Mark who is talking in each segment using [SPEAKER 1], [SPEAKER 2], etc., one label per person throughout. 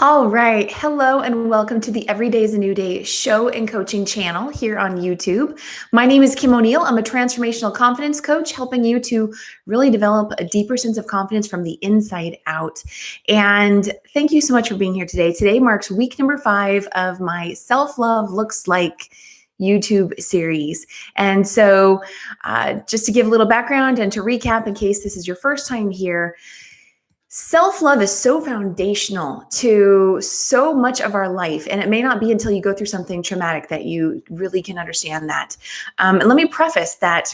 [SPEAKER 1] All right. Hello and welcome to the Every Day is a New Day show and coaching channel here on YouTube. My name is Kim O'Neill. I'm a transformational confidence coach helping you to really develop a deeper sense of confidence from the inside out. And thank you so much for being here today. Today marks week number 5 of my Self-Love Looks Like YouTube series. And so just to give a little background and to recap in case this is your first time here, self-love is so foundational to so much of our life, and it may not be until you go through something traumatic that you really can understand that. And let me preface that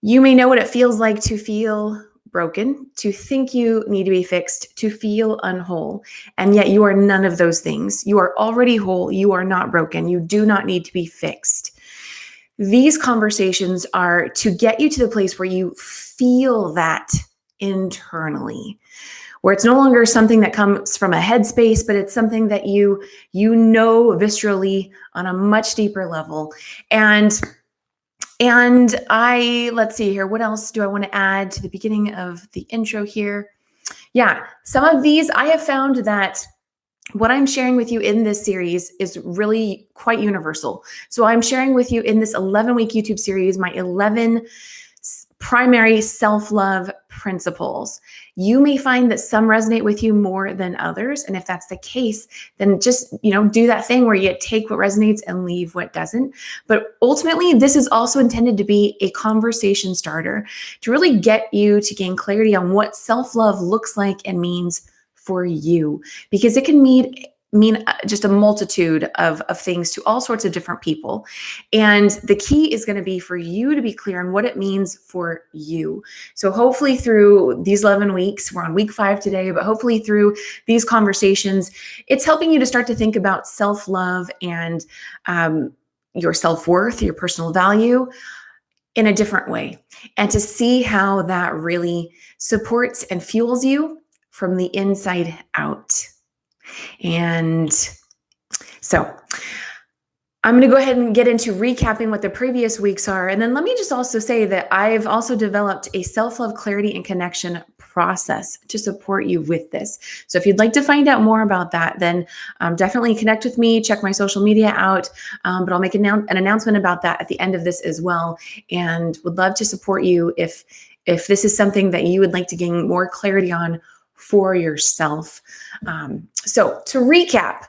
[SPEAKER 1] you may know what it feels like to feel broken, to think you need to be fixed, to feel unwhole, and yet you are none of those things. You are already whole. You are not broken. You do not need to be fixed. These conversations are to get you to the place where you feel that internally, where it's no longer something that comes from a headspace, but it's something that you know viscerally on a much deeper level. And let's see here, what else do I want to add to the beginning of the intro here? Yeah, some of these I have found that what I'm sharing with you in this series is really quite universal. So I'm sharing with you in this 11-week YouTube series my 11 primary self-love principles. You may find that some resonate with you more than others. And if that's the case, then just, do that thing where you take what resonates and leave what doesn't. But ultimately, this is also intended to be a conversation starter to really get you to gain clarity on what self-love looks like and means for you, because it can mean just a multitude of things to all sorts of different people. And the key is going to be for you to be clear on what it means for you. So hopefully through these 11 weeks, we're on week 5 today, but hopefully through these conversations, it's helping you to start to think about self-love and your self-worth, your personal value in a different way, and to see how that really supports and fuels you from the inside out. And so I'm going to go ahead and get into recapping what the previous weeks are. And then let me just also say that I've also developed a self-love clarity and connection process to support you with this. So if you'd like to find out more about that, then definitely connect with me, check my social media out. But I'll make an announcement about that at the end of this as well. And would love to support you if this is something that you would like to gain more clarity on for yourself. So to recap,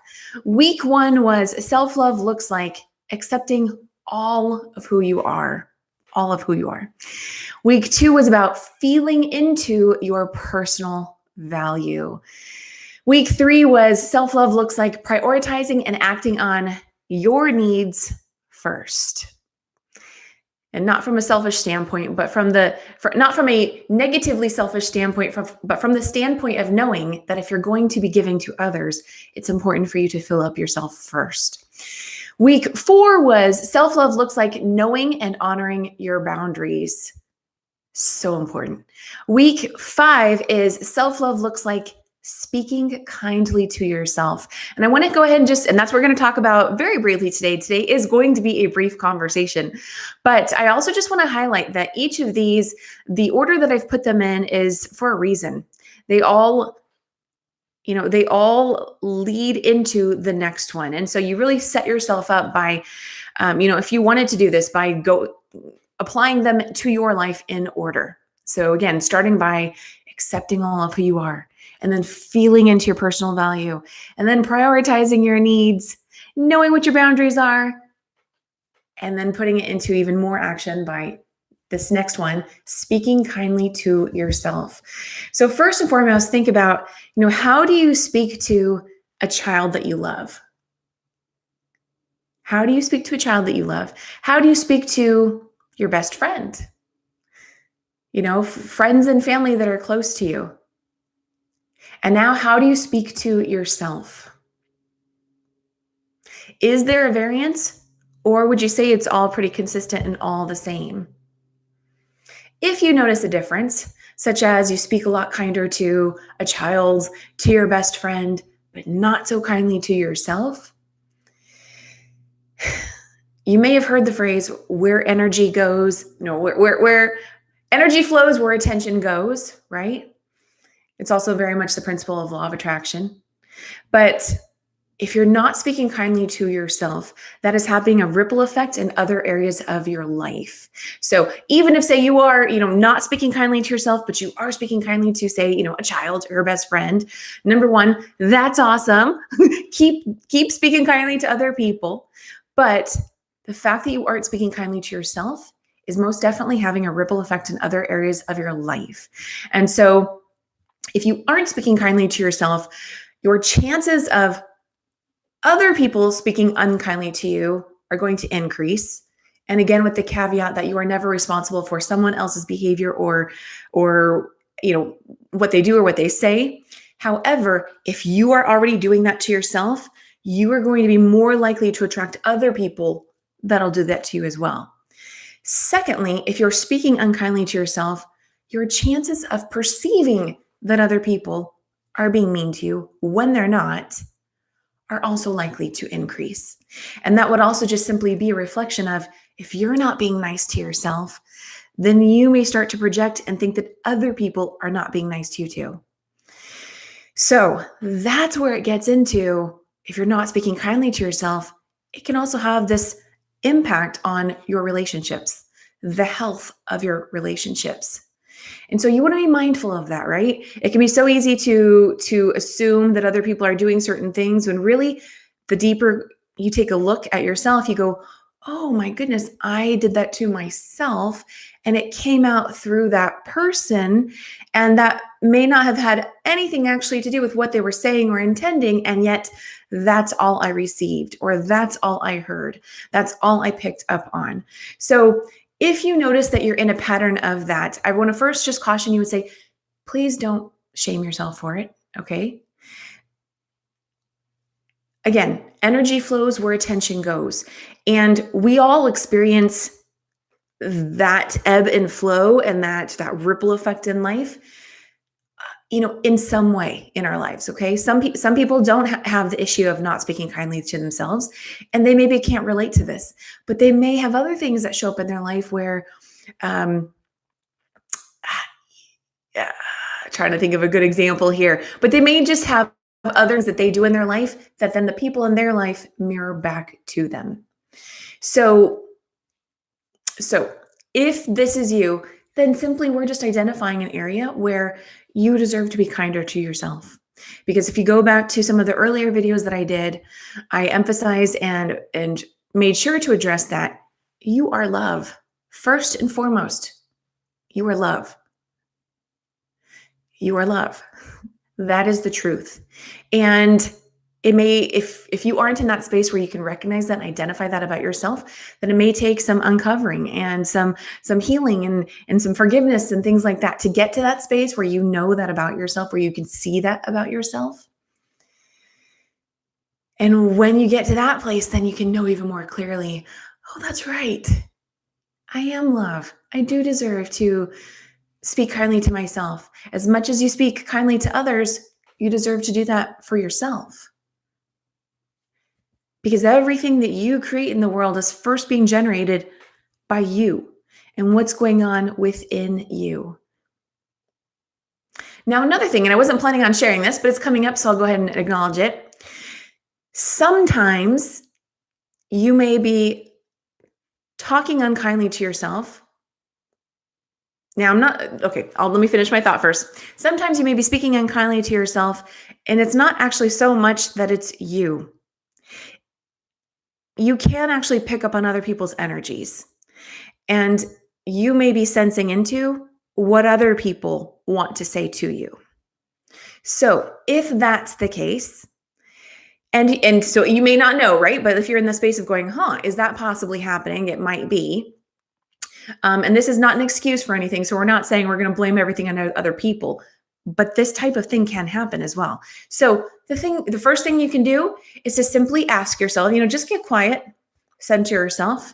[SPEAKER 1] week 1 was self-love looks like accepting all of who you are. Week 2 was about feeling into your personal value. Week 3 was self-love looks like prioritizing and acting on your needs first. And not from a selfish standpoint, but not from a negatively selfish standpoint, but from the standpoint of knowing that if you're going to be giving to others, it's important for you to fill up yourself first. Week 4 was self-love looks like knowing and honoring your boundaries. So important. Week 5 is self-love looks like speaking kindly to yourself. And I want to go ahead and and that's what we're going to talk about very briefly today. Today is going to be a brief conversation, but I also just want to highlight that each of these, the order that I've put them in is for a reason. They all lead into the next one. And so you really set yourself up by, if you wanted to do this, by applying them to your life in order. So again, starting by accepting all of who you are, and then feeling into your personal value, and then prioritizing your needs, knowing what your boundaries are, and then putting it into even more action by this next one, speaking kindly to yourself. So first and foremost, think about, how do you speak to a child that you love? How do you speak to a child that you love? How do you speak to your best friend? Friends and family that are close to you. And now, how do you speak to yourself? Is there a variance, or would you say it's all pretty consistent and all the same? If you notice a difference, such as you speak a lot kinder to a child, to your best friend, but not so kindly to yourself, you may have heard the phrase, where energy goes, where energy flows, where attention goes, right? It's also very much the principle of law of attraction. But if you're not speaking kindly to yourself, that is having a ripple effect in other areas of your life. So even if, say, you are, not speaking kindly to yourself, but you are speaking kindly to, say, a child or a best friend, number one, that's awesome. keep speaking kindly to other people. But the fact that you aren't speaking kindly to yourself is most definitely having a ripple effect in other areas of your life. And so if you aren't speaking kindly to yourself, your chances of other people speaking unkindly to you are going to increase. And again, with the caveat that you are never responsible for someone else's behavior or what they do or what they say. However, if you are already doing that to yourself, you are going to be more likely to attract other people that'll do that to you as well. Secondly, if you're speaking unkindly to yourself, your chances of perceiving that other people are being mean to you when they're not are also likely to increase. And that would also just simply be a reflection of, if you're not being nice to yourself, then you may start to project and think that other people are not being nice to you too. So that's where it gets into, if you're not speaking kindly to yourself, it can also have this impact on your relationships, the health of your relationships. And so you want to be mindful of that, right? It can be so easy to assume that other people are doing certain things, when really, the deeper you take a look at yourself, you go, oh my goodness, I did that to myself, and it came out through that person, and that may not have had anything actually to do with what they were saying or intending, and yet that's all I received, or that's all I heard. That's all I picked up on. So if you notice that you're in a pattern of that, I want to first just caution you and say, please don't shame yourself for it, okay? Again, energy flows where attention goes. And we all experience that ebb and flow and that ripple effect in life, in some way in our lives, okay? Some people don't have the issue of not speaking kindly to themselves, and they maybe can't relate to this, but they may have other things that show up in their life where, yeah, trying to think of a good example here, but they may just have others that they do in their life that then the people in their life mirror back to them. So if this is you, then simply we're just identifying an area where you deserve to be kinder to yourself. Because if you go back to some of the earlier videos that I did, I emphasized and made sure to address that you are love. First and foremost, you are love. You are love. That is the truth. And it may, if you aren't in that space where you can recognize that and identify that about yourself, then it may take some uncovering and some healing and some forgiveness and things like that to get to that space where you know that about yourself, where you can see that about yourself. And when you get to that place, then you can know even more clearly, oh, that's right. I am love. I do deserve to speak kindly to myself. As much as you speak kindly to others, you deserve to do that for yourself. Because everything that you create in the world is first being generated by you and what's going on within you. Now, another thing, and I wasn't planning on sharing this, but it's coming up, so I'll go ahead and acknowledge it. Sometimes you may be talking unkindly to yourself. Now, let me finish my thought first. Sometimes you may be speaking unkindly to yourself, and it's not actually so much that it's you. You can actually pick up on other people's energies, and you may be sensing into what other people want to say to you. So if that's the case, and so you may not know, right? But if you're in the space of going, is that possibly happening? It might be. And this is not an excuse for anything. So we're not saying we're going to blame everything on other people, but this type of thing can happen as well. So the first thing you can do is to simply ask yourself, just get quiet, center yourself,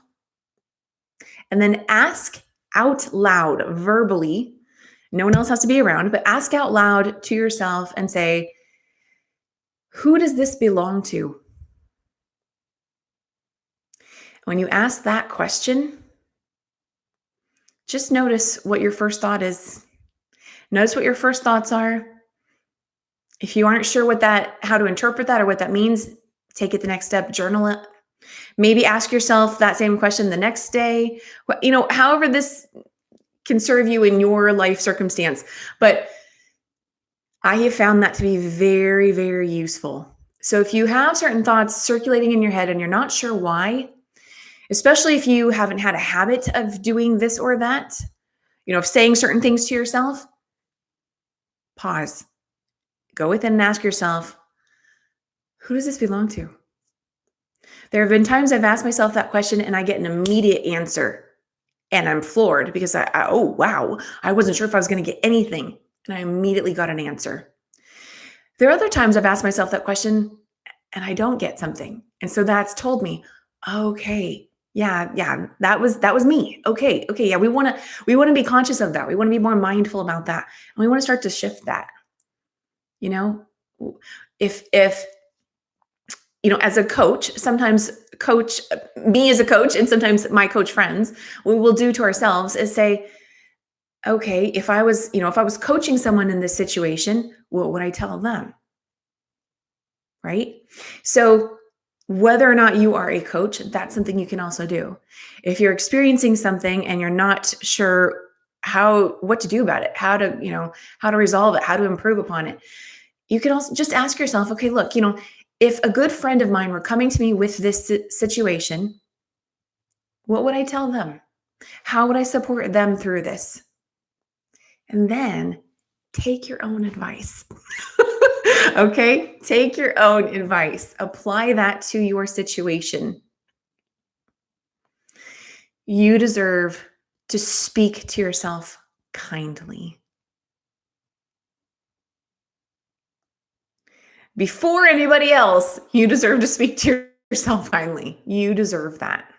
[SPEAKER 1] and then ask out loud, verbally. No one else has to be around, but ask out loud to yourself and say, who does this belong to? When you ask that question, just notice what your first thought is. Notice what your first thoughts are. If you aren't sure how to interpret that or what that means, take it the next step, journal it. Maybe ask yourself that same question the next day. However this can serve you in your life circumstance. But I have found that to be very, very useful. So if you have certain thoughts circulating in your head and you're not sure why, especially if you haven't had a habit of doing this or that, of saying certain things to yourself, pause. Go within and ask yourself, who does this belong to? There have been times I've asked myself that question and I get an immediate answer. And I'm floored because oh, wow, I wasn't sure if I was going to get anything. And I immediately got an answer. There are other times I've asked myself that question and I don't get something. And so that's told me, okay, yeah, that was me. Okay, yeah, we want to be conscious of that. We want to be more mindful about that. And we want to start to shift that. If as a coach, sometimes me as a coach, and sometimes my coach friends, what we will do to ourselves is say, okay, if I was coaching someone in this situation, what would I tell them? Right? So whether or not you are a coach, that's something you can also do. If you're experiencing something and you're not sure what to do about it, how to resolve it, how to improve upon it, you can also just ask yourself, okay, look, if a good friend of mine were coming to me with this situation, what would I tell them? How would I support them through this? And then take your own advice. Okay? Take your own advice. Apply that to your situation. You deserve to speak to yourself kindly. Before anybody else, you deserve to speak to yourself kindly. You deserve that.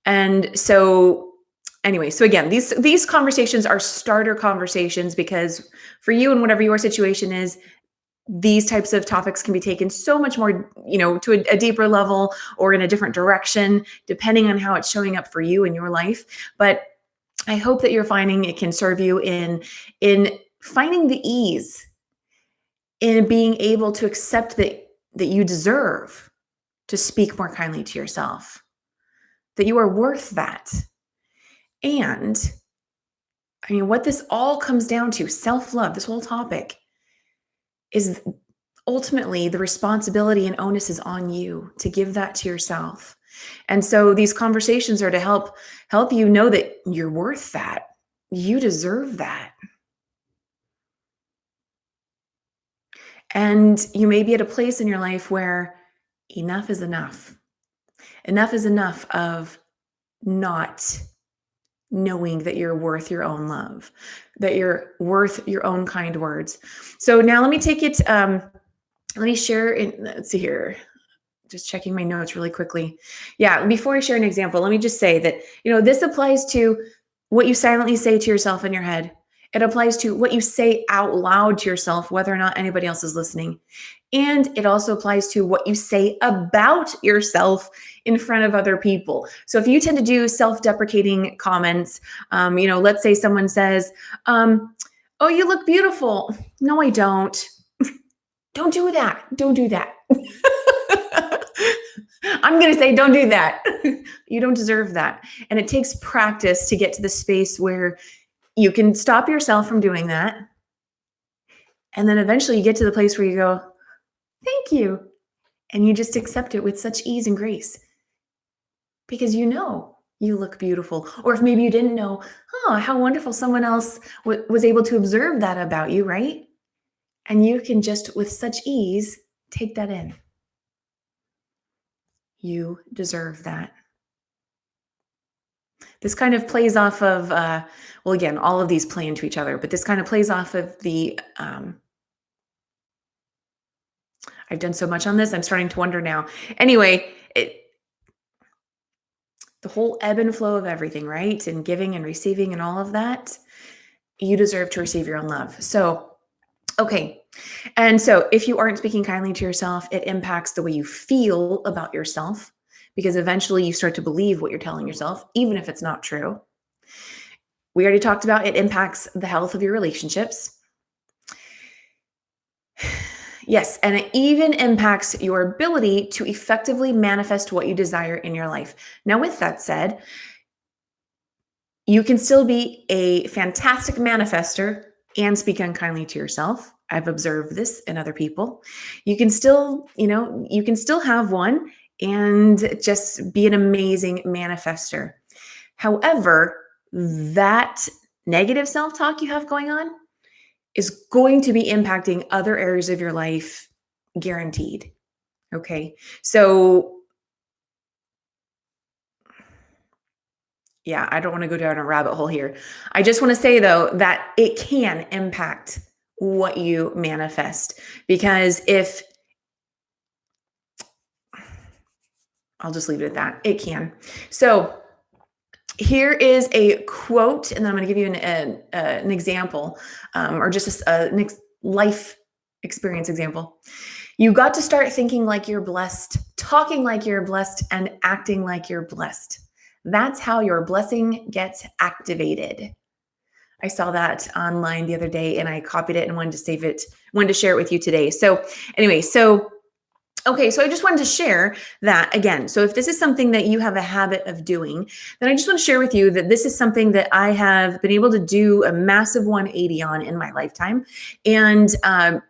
[SPEAKER 1] And so anyway, so again, these conversations are starter conversations because for you and whatever your situation is, these types of topics can be taken so much more, to a deeper level or in a different direction, depending on how it's showing up for you in your life. But I hope that you're finding it can serve you in finding the ease in being able to accept that you deserve to speak more kindly to yourself, that you are worth that. And what this all comes down to, self-love, this whole topic, is ultimately the responsibility and onus is on you to give that to yourself. And so these conversations are to help you know that you're worth that. You deserve that. And you may be at a place in your life where enough is enough. Enough is enough of not knowing that you're worth your own love, that you're worth your own kind words. So now let me take it, let me share, let's see here, just checking my notes really quickly. Yeah, before I share an example, let me just say that, this applies to what you silently say to yourself in your head. It applies to what you say out loud to yourself, whether or not anybody else is listening. And it also applies to what you say about yourself in front of other people. So if you tend to do self-deprecating comments, let's say someone says, oh, you look beautiful. No, I don't. Don't do that. Don't do that. I'm going to say, don't do that. You don't deserve that. And it takes practice to get to the space where you can stop yourself from doing that. And then eventually you get to the place where you go, thank you. And you just accept it with such ease and grace because you look beautiful. Or if maybe you didn't know, how wonderful someone else was able to observe that about you, right? And you can just with such ease take that in. You deserve that. This kind of plays off of, again, all of these play into each other, but this kind of plays off of the, I've done so much on this, I'm starting to wonder now. Anyway, the whole ebb and flow of everything, right? And giving and receiving and all of that, you deserve to receive your own love. So, okay. And so if you aren't speaking kindly to yourself, it impacts the way you feel about yourself because eventually you start to believe what you're telling yourself, even if it's not true. We already talked about it impacts the health of your relationships. Yes, and it even impacts your ability to effectively manifest what you desire in your life. Now, with that said, you can still be a fantastic manifester and speak unkindly to yourself. I've observed this in other people. You can still, you can still have one and just be an amazing manifester. However, that negative self talk you have going on is going to be impacting other areas of your life, guaranteed. Okay. So, yeah, I don't want to go down a rabbit hole here. I just want to say, though, that it can impact what you manifest. Because if I'll just leave it at that, it can. So, here is a quote, and then I'm going to give you an example, or just a life experience example. You got to start thinking like you're blessed, talking like you're blessed, and acting like you're blessed. That's how your blessing gets activated. I saw that online the other day and I copied it and wanted to share it with you today. So, anyway, okay, so I just wanted to share that again. So if this is something that you have a habit of doing, then I just want to share with you that this is something that I have been able to do a massive 180 on in my lifetime. And I'm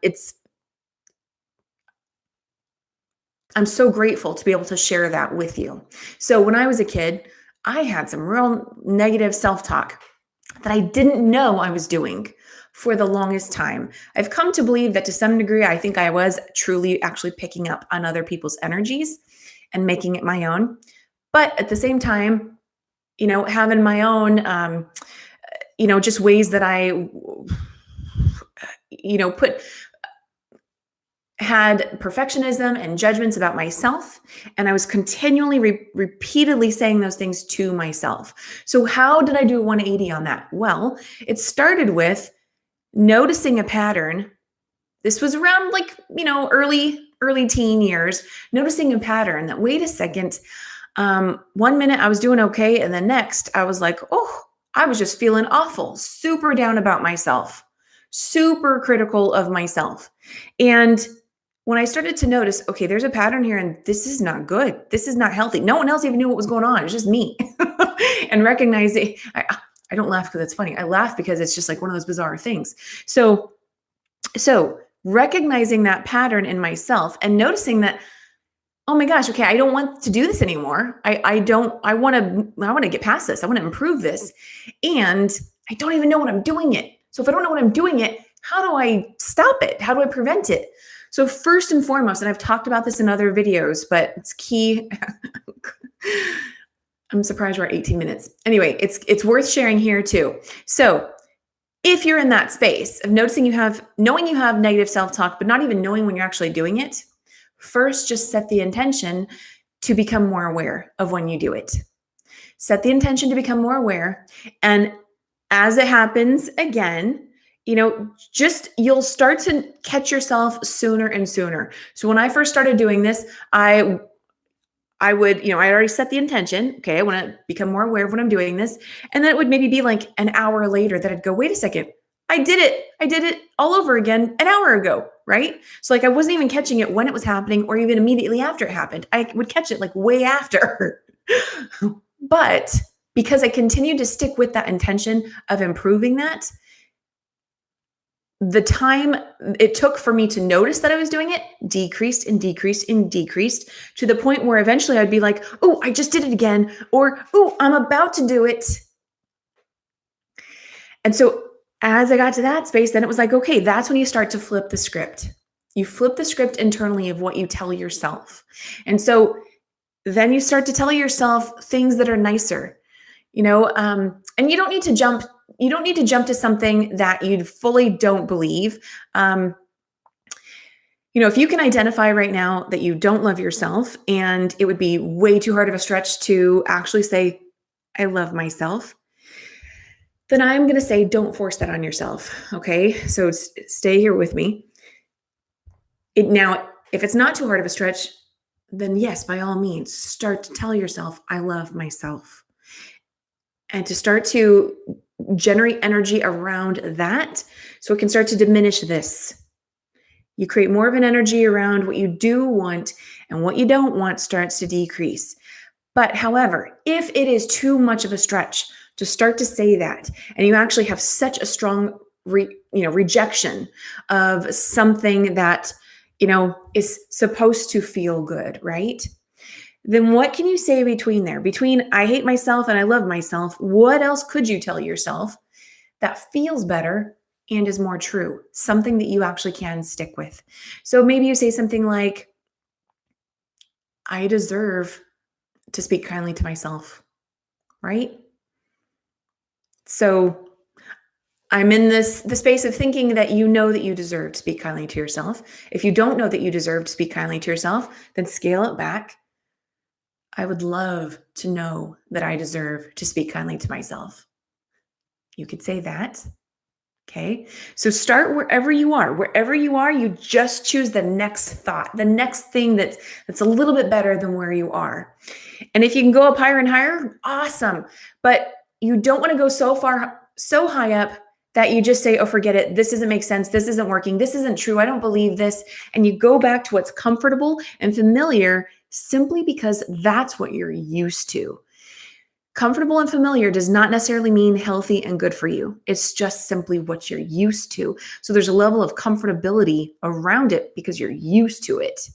[SPEAKER 1] so grateful to be able to share that with you. So when I was a kid, I had some real negative self-talk that I didn't know I was doing for the longest time. I've come to believe that to some degree, I think I was truly actually picking up on other people's energies and making it my own. But at the same time, having my own, just ways that I, had perfectionism and judgments about myself, and I was continually repeatedly saying those things to myself. So how did I do a 180 on that? Well, it started with noticing a pattern. This was around early teen years, noticing a pattern that, wait a second, 1 minute I was doing okay, and the next I was like, oh, I was just feeling awful, super down about myself, super critical of myself. And when I started to notice, okay, there's a pattern here and this is not good. This is not healthy. No one else even knew what was going on. It was just me. And recognizing, I don't laugh because it's funny. I laugh because it's just like one of those bizarre things. So recognizing that pattern in myself and noticing that, oh my gosh, okay, I don't want to do this anymore. I want to get past this. I want to improve this. And I don't even know what I'm doing it. So if I don't know what I'm doing it, how do I stop it? How do I prevent it? So first and foremost, and I've talked about this in other videos, but it's key. I'm surprised we're at 18 minutes. Anyway, it's worth sharing here too. So if you're in that space of knowing you have negative self-talk, but not even knowing when you're actually doing it, first just set the intention to become more aware of when you do it. Set the intention to become more aware. And as it happens again, you'll start to catch yourself sooner and sooner. So when I first started doing this, I would, I already set the intention. Okay, I want to become more aware of when I'm doing this. And then it would maybe be like an hour later that I'd go, wait a second, I did it all over again an hour ago, right? So like I wasn't even catching it when it was happening or even immediately after it happened. I would catch it like way after. But because I continued to stick with that intention of improving that, the time it took for me to notice that I was doing it decreased and decreased and decreased to the point where eventually I'd be like, oh, I just did it again, or, oh, I'm about to do it. And so as I got to that space, then it was like, okay, that's when you start to flip the script. You flip the script internally of what you tell yourself. And so then you start to tell yourself things that are nicer, and you don't need to jump to something that you fully don't believe. If you can identify right now that you don't love yourself and it would be way too hard of a stretch to actually say, I love myself, then I'm going to say, don't force that on yourself. Okay. So stay here with me. Now, if it's not too hard of a stretch, then yes, by all means, start to tell yourself, I love myself. And to start to generate energy around that so it can start to diminish this. You create more of an energy around what you do want, and what you don't want starts to decrease. But however, if it is too much of a stretch to start to say that, and you actually have such a strong rejection of something that is supposed to feel good, right? Then what can you say between there? Between I hate myself and I love myself, what else could you tell yourself that feels better and is more true? Something that you actually can stick with. So maybe you say something like, I deserve to speak kindly to myself, right? So I'm in the space of thinking that you know that you deserve to speak kindly to yourself. If you don't know that you deserve to speak kindly to yourself, then scale it back. I would love to know that I deserve to speak kindly to myself. You could say that. Okay. So start wherever you are. Wherever you are, you just choose the next thought, the next thing that's a little bit better than where you are. And if you can go up higher and higher, awesome. But you don't want to go so far, so high up that you just say, oh, forget it. This doesn't make sense. This isn't working. This isn't true. I don't believe this. And you go back to what's comfortable and familiar simply because that's what you're used to. Comfortable and familiar does not necessarily mean healthy and good for you. It's just simply what you're used to. So there's a level of comfortability around it because you're used to it.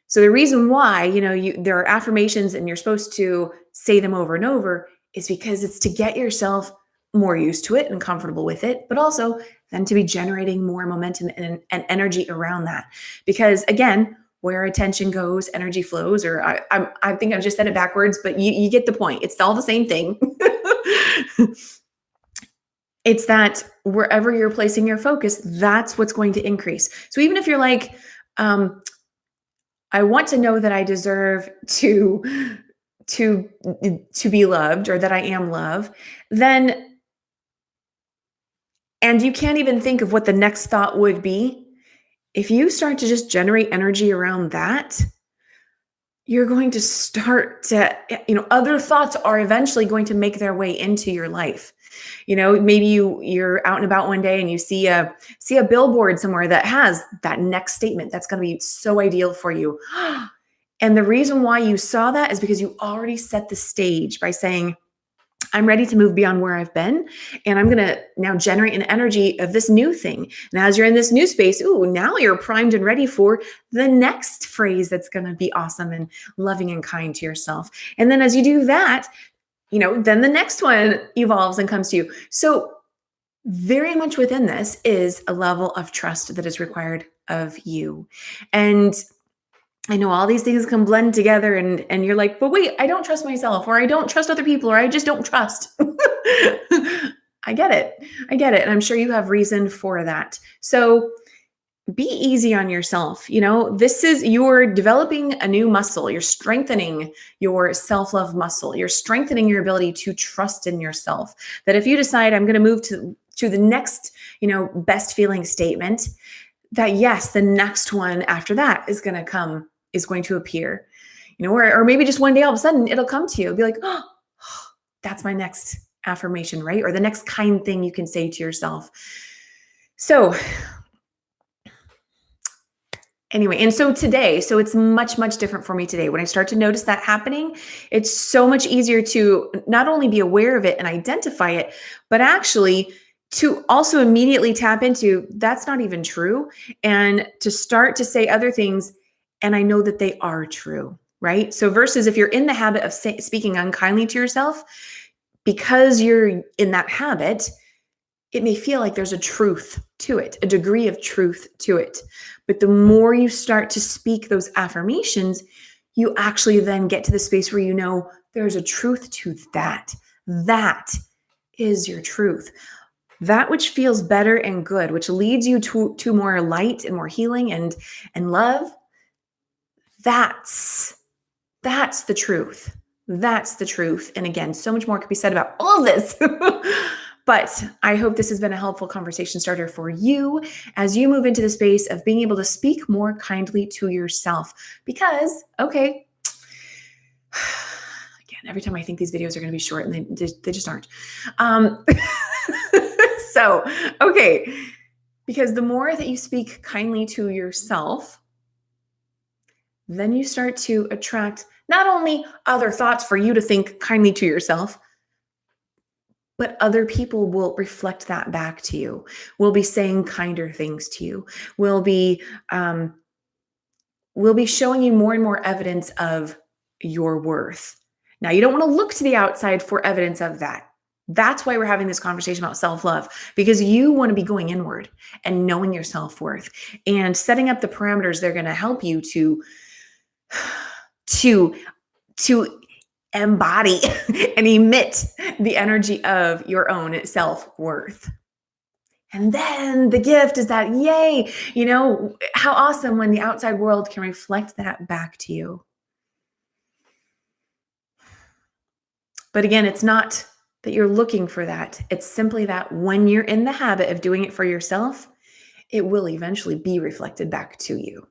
[SPEAKER 1] So the reason why, there are affirmations and you're supposed to say them over and over is because it's to get yourself more used to it and comfortable with it, but also then to be generating more momentum and energy around that. Because again, where attention goes, energy flows, or I think I've just said it backwards, but you get the point. It's all the same thing. It's that wherever you're placing your focus, that's what's going to increase. So even if you're like, I want to know that I deserve to be loved, or that I am love, then, and you can't even think of what the next thought would be. If you start to just generate energy around that, you're going to start to, other thoughts are eventually going to make their way into your life. Maybe you're out and about one day and you see a billboard somewhere that has that next statement that's going to be so ideal for you. And the reason why you saw that is because you already set the stage by saying, I'm ready to move beyond where I've been, and I'm going to now generate an energy of this new thing. And as you're in this new space, now you're primed and ready for the next phrase that's going to be awesome and loving and kind to yourself. And then as you do that, then the next one evolves and comes to you. So very much within this is a level of trust that is required of you. And I know all these things can blend together and you're like, but wait, I don't trust myself, or I don't trust other people, or I just don't trust. I get it. And I'm sure you have reason for that. So be easy on yourself. You're developing a new muscle. You're strengthening your self-love muscle. You're strengthening your ability to trust in yourself. That if you decide I'm going to move to the next, best feeling statement, that yes, the next one after that is going to appear, or maybe just one day all of a sudden it'll come to you. It'll be like, oh, that's my next affirmation, right? Or the next kind thing you can say to yourself. So anyway, and so today, it's much, much different for me today. When I start to notice that happening, it's so much easier to not only be aware of it and identify it, but actually to also immediately tap into that's not even true, and to start to say other things, and I know that they are true, right? So versus if you're in the habit of speaking unkindly to yourself, because you're in that habit, it may feel like there's a truth to it, a degree of truth to it. But the more you start to speak those affirmations, you actually then get to the space where there's a truth to that. That is your truth. That which feels better and good, which leads you to more light and more healing and love. That's the truth. That's the truth. And again, so much more could be said about all of this. But I hope this has been a helpful conversation starter for you as you move into the space of being able to speak more kindly to yourself. Because, okay, again, every time I think these videos are going to be short, and they just aren't. So, okay, Because the more that you speak kindly to yourself, then you start to attract not only other thoughts for you to think kindly to yourself, but other people will reflect that back to you, will be saying kinder things to you, um, will be showing you more and more evidence of your worth. Now, you don't want to look to the outside for evidence of that. That's why we're having this conversation about self-love, because you want to be going inward and knowing your self-worth and setting up the parameters that are going to help you to to embody and emit the energy of your own self-worth. And then the gift is that, yay, how awesome when the outside world can reflect that back to you. But again, it's not that you're looking for that. It's simply that when you're in the habit of doing it for yourself, it will eventually be reflected back to you.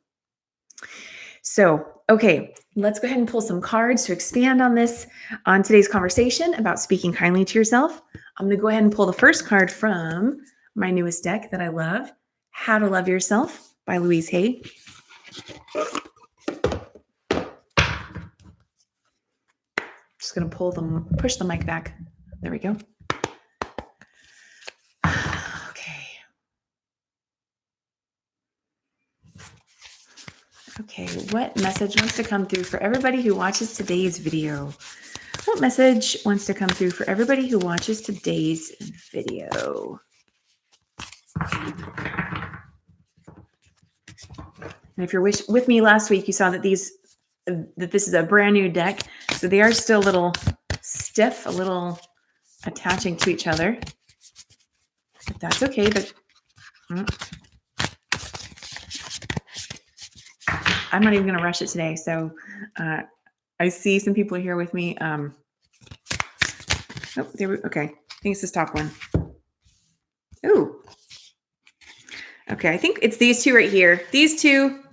[SPEAKER 1] So, okay, let's go ahead and pull some cards to expand on this, on today's conversation about speaking kindly to yourself. I'm going to go ahead and pull the first card from my newest deck that I love, How to Love Yourself by Louise Hay. Just going to push the mic back. There we go. Okay, what message wants to come through for everybody who watches today's video? What message wants to come through for everybody who watches today's video? And if you're with me last week, you saw that this is a brand new deck. So they are still a little stiff, a little attaching to each other. But that's okay. But I'm not even going to rush it today. So I see some people here with me. Okay. I think it's this top one. Ooh. Okay. I think it's these two right here. These two.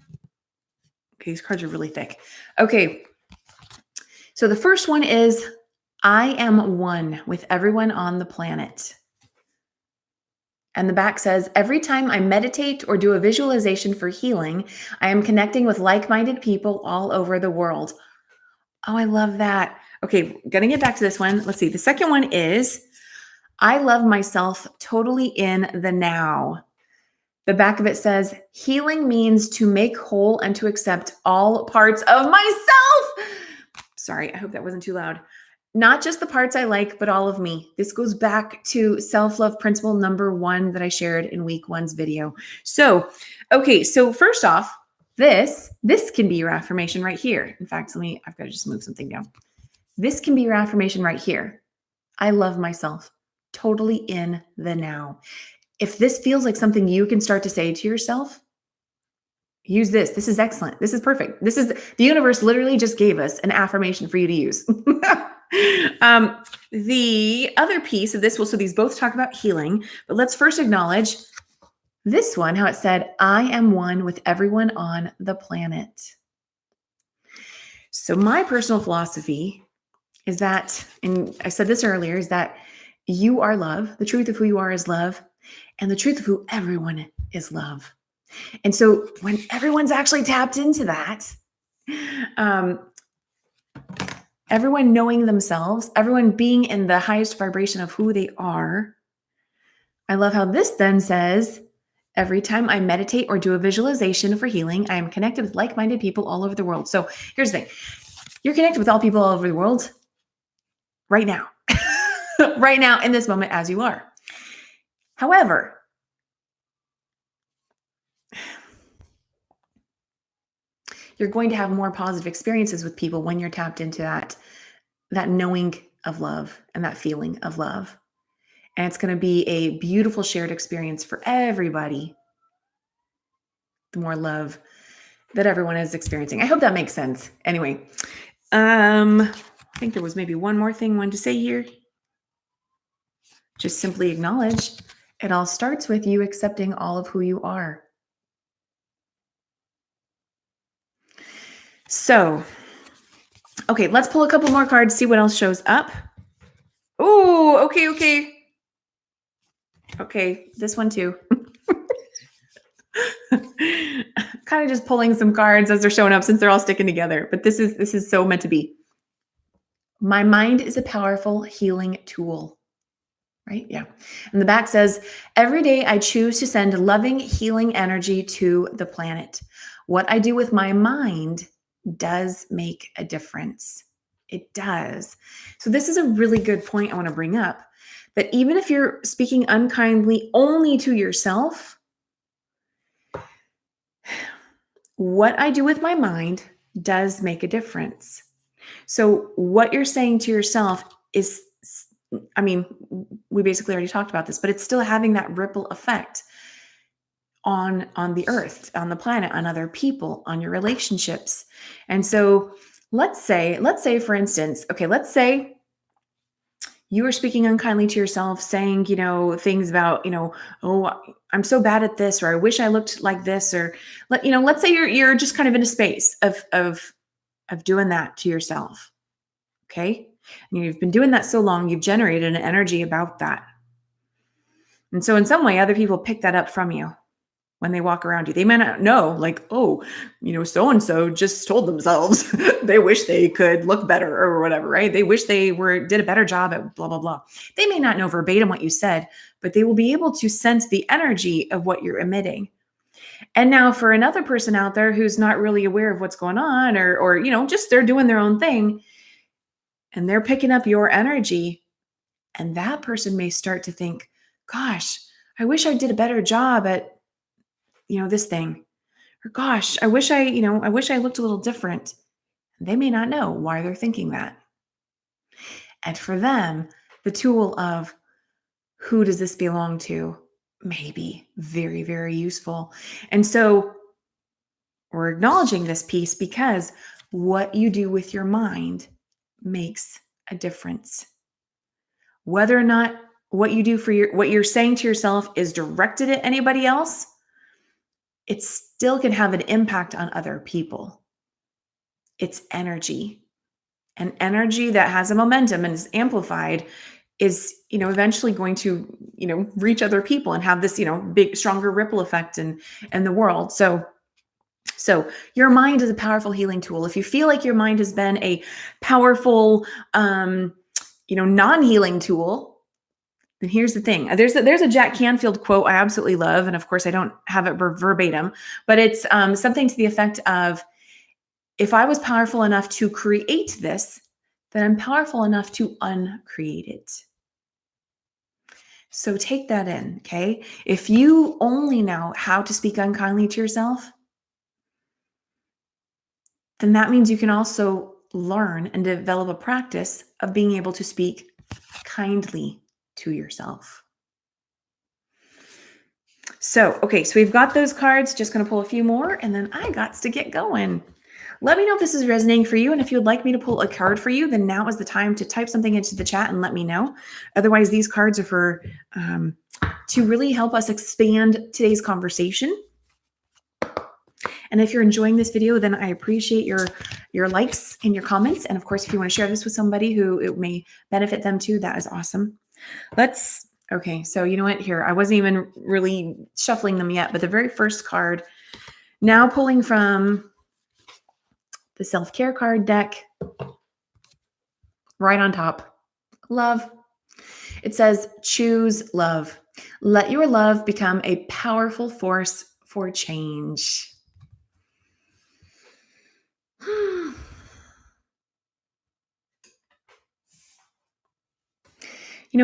[SPEAKER 1] Okay. These cards are really thick. Okay. So the first one is, I am one with everyone on the planet. And the back says, every time I meditate or do a visualization for healing, I am connecting with like-minded people all over the world. Oh, I love that. Okay, gonna get back to this one. Let's see. The second one is, I love myself totally in the now. The back of it says, healing means to make whole and to accept all parts of myself. Sorry, I hope that wasn't too loud. Not just the parts I like, but all of me. This goes back to self-love principle number 1 that I shared in week 1's video. So, okay, so first off, this can be your affirmation right here. In fact, I've got to just move something down. This can be your affirmation right here. I love myself, totally in the now. If this feels like something you can start to say to yourself, use this. This is excellent. This is perfect. The universe literally just gave us an affirmation for you to use. The other piece of this, so these both talk about healing, but let's first acknowledge this one, how it said, I am one with everyone on the planet. So my personal philosophy is that, and I said this earlier, is that you are love. The truth of who you are is love. And the truth of who everyone is love. And so when everyone's actually tapped into that, everyone knowing themselves, everyone being in the highest vibration of who they are. I love how this then says, every time I meditate or do a visualization for healing, I am connected with like-minded people all over the world. So here's the thing. You're connected with all people all over the world right now. Right now in this moment as you are. However, you're going to have more positive experiences with people when you're tapped into that knowing of love and that feeling of love. And it's going to be a beautiful shared experience for everybody. The more love that everyone is experiencing. I hope that makes sense. Anyway, I think there was maybe one more thing I wanted to say here. Just simply acknowledge it all starts with you accepting all of who you are. So, okay, let's pull a couple more cards, see what else shows up. Oh, okay. Okay, this one too. kind of just pulling some cards as they're showing up since they're all sticking together. But this is so meant to be. My mind is a powerful healing tool. Right? Yeah. And the back says, every day I choose to send loving, healing energy to the planet. What I do with my mind does make a difference. It does. So, this is a really good point I want to bring up, that even if you're speaking unkindly only to yourself, what I do with my mind does make a difference. So, what you're saying to yourself is, I mean, we basically already talked about this, but it's still having that ripple effect on the earth, on the planet, on other people, on your relationships. And so let's say for instance, okay, let's say you are speaking unkindly to yourself, saying, things about, oh, I'm so bad at this, or I wish I looked like this, or let's say you're just kind of in a space of doing that to yourself. Okay. And you've been doing that so long, you've generated an energy about that. And so in some way, other people pick that up from you when they walk around you. They may not know, like, oh, so-and-so just told themselves they wish they could look better or whatever, right? They wish they did a better job at blah, blah, blah. They may not know verbatim what you said, but they will be able to sense the energy of what you're emitting. And now for another person out there who's not really aware of what's going on, or just they're doing their own thing and they're picking up your energy, and that person may start to think, gosh, I wish I did a better job at this thing, or gosh, I wish I looked a little different. They may not know why they're thinking that. And for them, the tool of who does this belong to may be very, very useful. And so we're acknowledging this piece because what you do with your mind makes a difference. Whether or not what you do what you're saying to yourself is directed at anybody else, it still can have an impact on other people. It's energy. And energy that has a momentum and is amplified is, eventually going to, reach other people and have this, big, stronger ripple effect in the world. So your mind is a powerful healing tool. If you feel like your mind has been a powerful, non-healing tool, then here's the thing. There's a Jack Canfield quote I absolutely love. And of course, I don't have it verbatim, but it's something to the effect of, if I was powerful enough to create this, then I'm powerful enough to uncreate it. So take that in, okay? If you only know how to speak unkindly to yourself, then that means you can also learn and develop a practice of being able to speak kindly to yourself. So we've got those cards. Just going to pull a few more, and then I got to get going. Let me know if this is resonating for you. And if you'd like me to pull a card for you, then now is the time to type something into the chat and let me know. Otherwise, these cards are for to really help us expand today's conversation. And if you're enjoying this video, then I appreciate your likes and your comments. And of course, if you want to share this with somebody who it may benefit them too, that is awesome. So you know what? Here, I wasn't even really shuffling them yet, but the very first card, now pulling from the self-care card deck, right on top, love. It says, choose love. Let your love become a powerful force for change.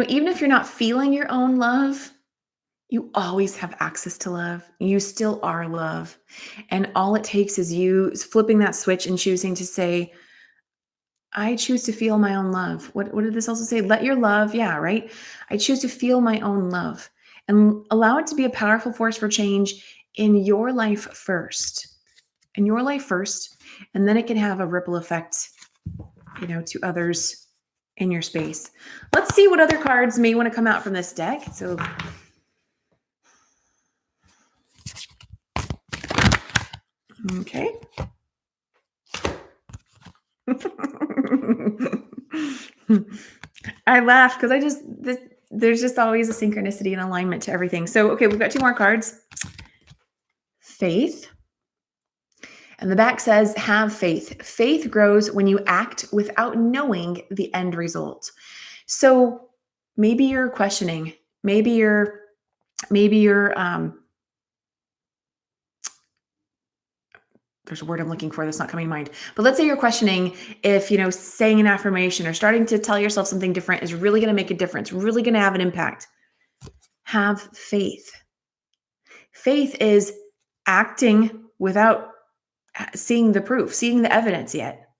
[SPEAKER 1] Even if you're not feeling your own love, you always have access to love. You still are love. And all it takes is you flipping that switch and choosing to say, I choose to feel my own love. What did this also say? Let your love, yeah, right? I choose to feel my own love and allow it to be a powerful force for change in your life first. In your life first. And then it can have a ripple effect, to others in your space. Let's see what other cards may want to come out from this deck. So okay. I laugh because there's just always a synchronicity and alignment to everything. So, we've got two more cards. Faith And the back says, have faith. Faith grows when you act without knowing the end result. So maybe you're questioning, maybe you're there's a word I'm looking for that's not coming to mind. But let's say you're questioning if, saying an affirmation or starting to tell yourself something different is really going to make a difference, really going to have an impact. Have faith. Faith is acting without seeing the proof, seeing the evidence yet.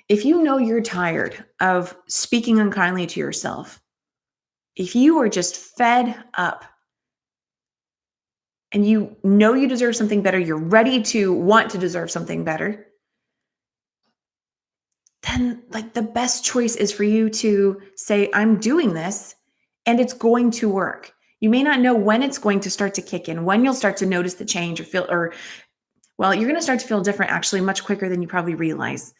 [SPEAKER 1] If you know you're tired of speaking unkindly to yourself, if you are just fed up and you know you deserve something better, you're ready to want to deserve something better, then the best choice is for you to say, I'm doing this and it's going to work. You may not know when it's going to start to kick in, when you'll start to notice the change you're going to start to feel different actually much quicker than you probably realize.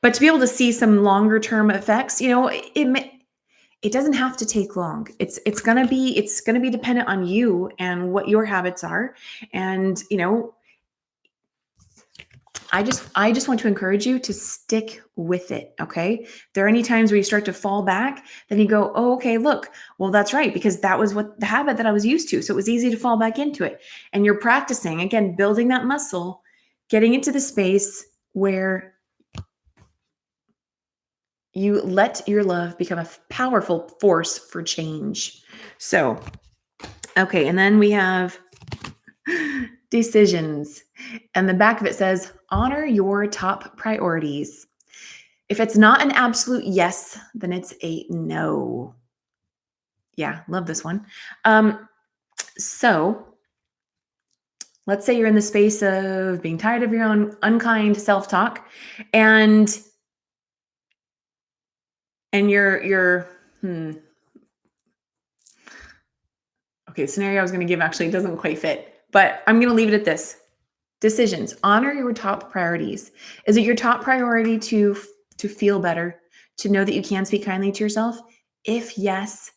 [SPEAKER 1] But to be able to see some longer term effects, it doesn't have to take long. It's gonna be dependent on you and what your habits are. And I just want to encourage you to stick with it. Okay. If there are any times where you start to fall back, then you go, oh, okay, look, well, that's right, because that was what the habit that I was used to. So it was easy to fall back into it. And you're practicing again, building that muscle, getting into the space where you let your love become a powerful force for change. So, okay. And then we have decisions. And the back of it says, honor your top priorities. If it's not an absolute yes, then it's a no. Yeah, love this one. So let's say you're in the space of being tired of your own unkind self-talk and you're okay, the scenario I was going to give actually doesn't quite fit, but I'm going to leave it at this. Decisions. Honor your top priorities. Is it your top priority to feel better, to know that you can speak kindly to yourself? If yes,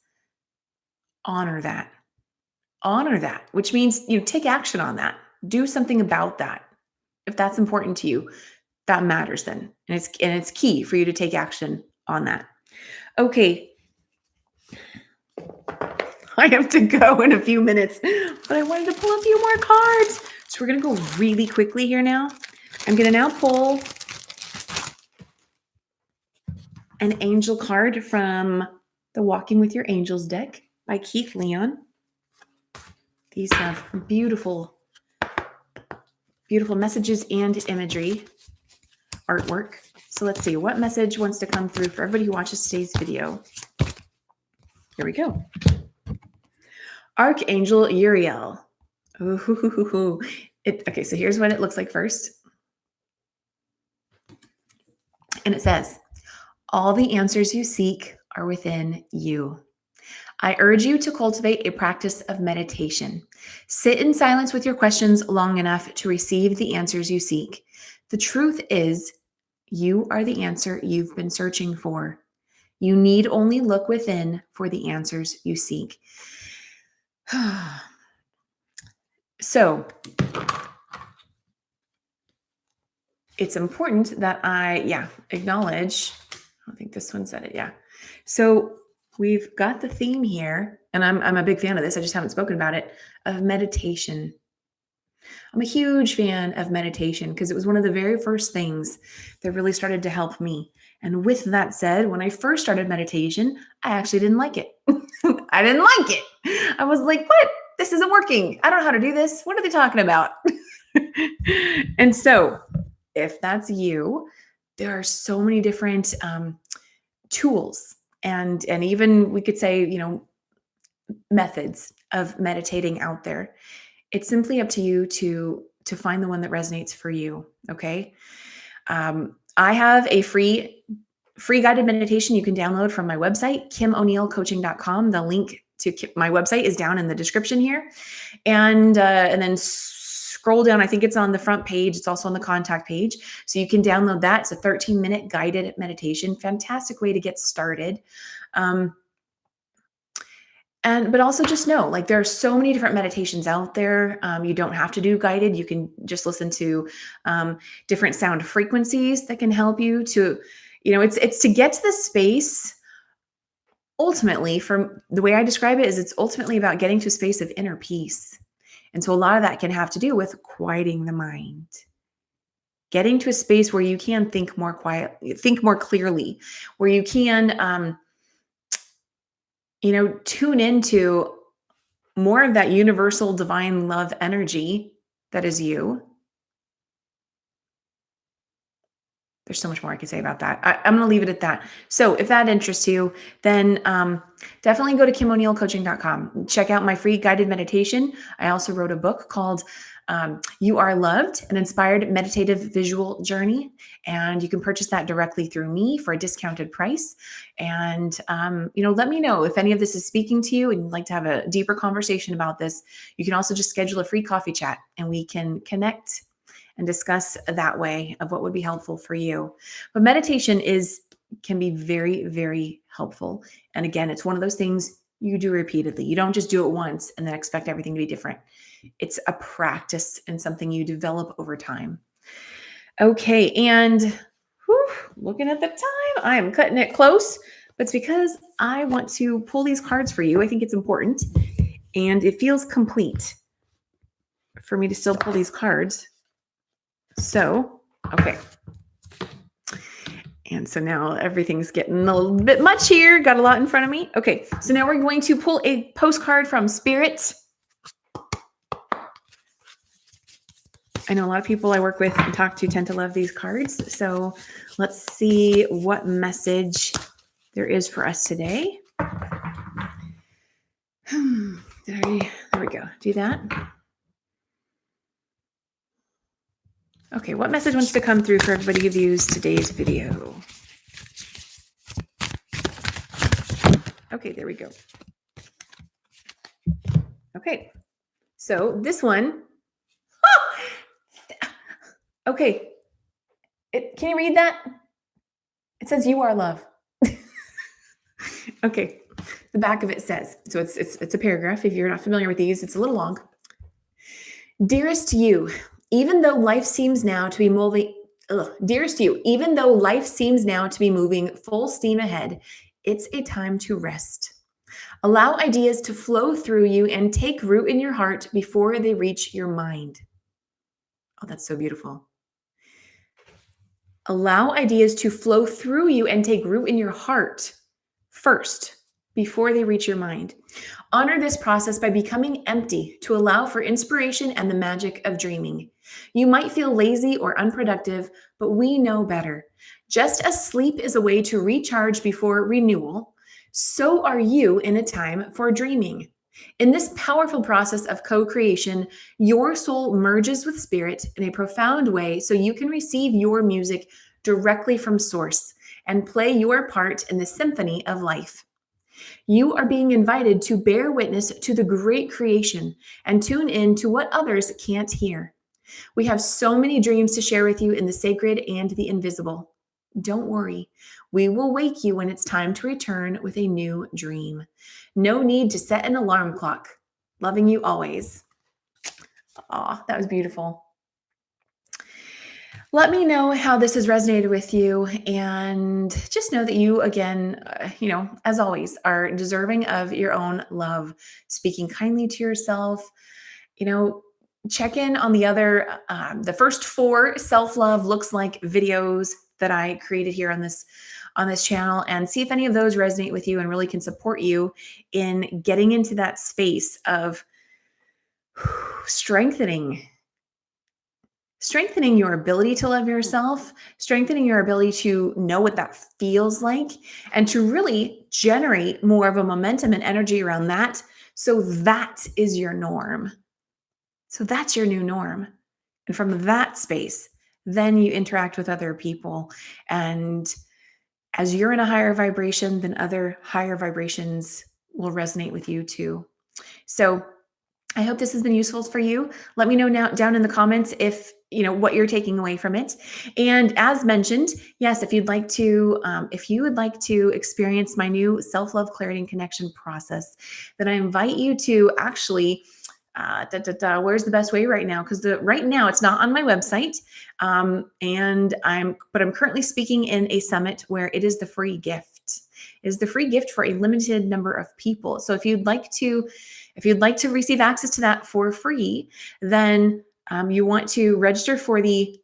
[SPEAKER 1] honor that. Honor that, which means take action on that. Do something about that. If that's important to you, that matters then. And it's key for you to take action on that. Okay. I have to go in a few minutes, but I wanted to pull a few more cards. So we're going to go really quickly here now. I'm going to now pull an angel card from the Walking with Your Angels deck by Keith Leon. These have beautiful, beautiful messages and imagery, artwork. So let's see what message wants to come through for everybody who watches today's video. Here we go. Archangel Uriel. Ooh. Okay, so here's what it looks like first. And it says, all the answers you seek are within you. I urge you to cultivate a practice of meditation. Sit in silence with your questions long enough to receive the answers you seek. The truth is, you are the answer you've been searching for. You need only look within for the answers you seek. So, it's important that I acknowledge. I don't think this one said it. Yeah. So we've got the theme here, and I'm a big fan of this. I just haven't spoken about it, of meditation. I'm a huge fan of meditation because it was one of the very first things that really started to help me. And with that said, when I first started meditation, I actually didn't like it. I didn't like it. I was like, what? This isn't working. I don't know how to do this. What are they talking about? And so if that's you, there are so many different tools and even we could say, methods of meditating out there. It's simply up to you to find the one that resonates for you. Okay. I have a free guided meditation you can download from my website, KimO'NeillCoaching.com. The link to my website is down in the description here. And then scroll down. I think it's on the front page. It's also on the contact page. So you can download that. It's a 13-minute guided meditation. Fantastic way to get started. But also just know, like, there are so many different meditations out there. You don't have to do guided. You can just listen to different sound frequencies that can help you to, it's to get to the space. Ultimately, from the way I describe it, is it's ultimately about getting to a space of inner peace. And so a lot of that can have to do with quieting the mind, getting to a space where you can think more quietly, think more clearly, where you can, tune into more of that universal divine love energy that is you. There's so much more I can say about that. I'm going to leave it at that. So if that interests you, then definitely go to KimO'NeillCoaching.com. Check out my free guided meditation. I also wrote a book called You Are Loved, an inspired meditative visual journey. And you can purchase that directly through me for a discounted price. And, let me know if any of this is speaking to you and you'd like to have a deeper conversation about this. You can also just schedule a free coffee chat and we can connect and discuss that way of what would be helpful for you. But meditation can be very, very helpful. And again, it's one of those things you do repeatedly. You don't just do it once and then expect everything to be different. It's a practice and something you develop over time. Okay, and looking at the time, I am cutting it close, but it's because I want to pull these cards for you. I think it's important, and it feels complete for me to still pull these cards. So, okay. And so now everything's getting a little bit much here. Got a lot in front of me. Okay, so now we're going to pull a postcard from Spirit. I know a lot of people I work with and talk to tend to love these cards. So let's see what message there is for us today. There we go. Do that. Okay, what message wants to come through for everybody who views today's video? Okay, there we go. Okay, so this one. Okay, can you read that? It says you are love. Okay, the back of it says, so it's a paragraph. If you're not familiar with these, it's a little long. Dearest you, even though life seems now to be moving, dearest you, even though life seems now to be moving full steam ahead, it's a time to rest. Allow ideas to flow through you and take root in your heart before they reach your mind. Oh, that's so beautiful. Allow ideas to flow through you and take root in your heart first, before they reach your mind. Honor this process by becoming empty to allow for inspiration and the magic of dreaming. You might feel lazy or unproductive, but we know better. Just as sleep is a way to recharge before renewal, so are you in a time for dreaming. In this powerful process of co-creation, your soul merges with spirit in a profound way so you can receive your music directly from source and play your part in the symphony of life. You are being invited to bear witness to the great creation and tune in to what others can't hear. We have so many dreams to share with you in the sacred and the invisible. Don't worry, we will wake you when it's time to return with a new dream. No need to set an alarm clock. Loving you always. Aw, that was beautiful. Let me know how this has resonated with you, and just know that you, again, as always, are deserving of your own love. Speaking kindly to yourself, check in on the first 4 self-love looks like videos that I created here on this channel, and see if any of those resonate with you and really can support you in getting into that space of strengthening your ability to love yourself, strengthening your ability to know what that feels like, and to really generate more of a momentum and energy around that. So that is your norm. So that's your new norm. And from that space, then you interact with other people. And as you're in a higher vibration, then other higher vibrations will resonate with you too. So I hope this has been useful for you. Let me know now down in the comments if what you're taking away from it. And as mentioned, yes, if you would like to experience my new self-love, clarity, and connection process, then I invite you to actually. Where's the best way right now? Because right now it's not on my website, but I'm currently speaking in a summit where it is the free gift. It is the free gift for a limited number of people. So if you'd like to receive access to that for free, then you want to register for the.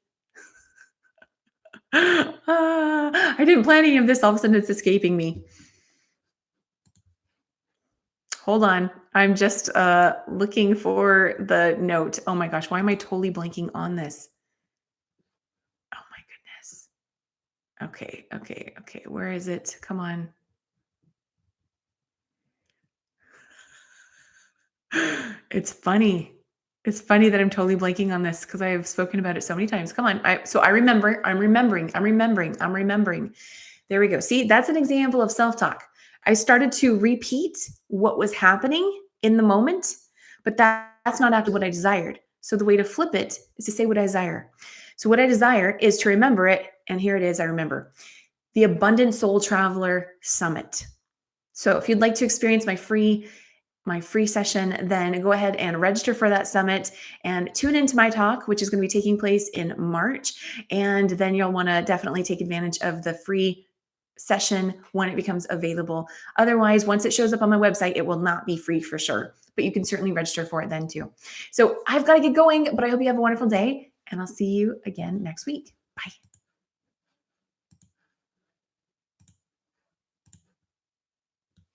[SPEAKER 1] I didn't plan any of this. All of a sudden, it's escaping me. Hold on. I'm just looking for the note. Oh my gosh, why am I totally blanking on this? Oh my goodness. Okay. Where is it? Come on. It's funny. It's funny that I'm totally blanking on this because I have spoken about it so many times. Come on. So I remember. I'm remembering. There we go. See, that's an example of self-talk. I started to repeat what was happening in the moment, but that's not actually what I desired. So the way to flip it is to say what I desire. So what I desire is to remember it. And here it is. I remember the Abundant Soul Traveler Summit. So if you'd like to experience my free session, then go ahead and register for that summit and tune into my talk, which is going to be taking place in March. And then you'll want to definitely take advantage of the free session when it becomes available. Otherwise, once it shows up on my website, it will not be free for sure, but you can certainly register for it then too. So I've got to get going, but I hope you have a wonderful day and I'll see you again next week. Bye.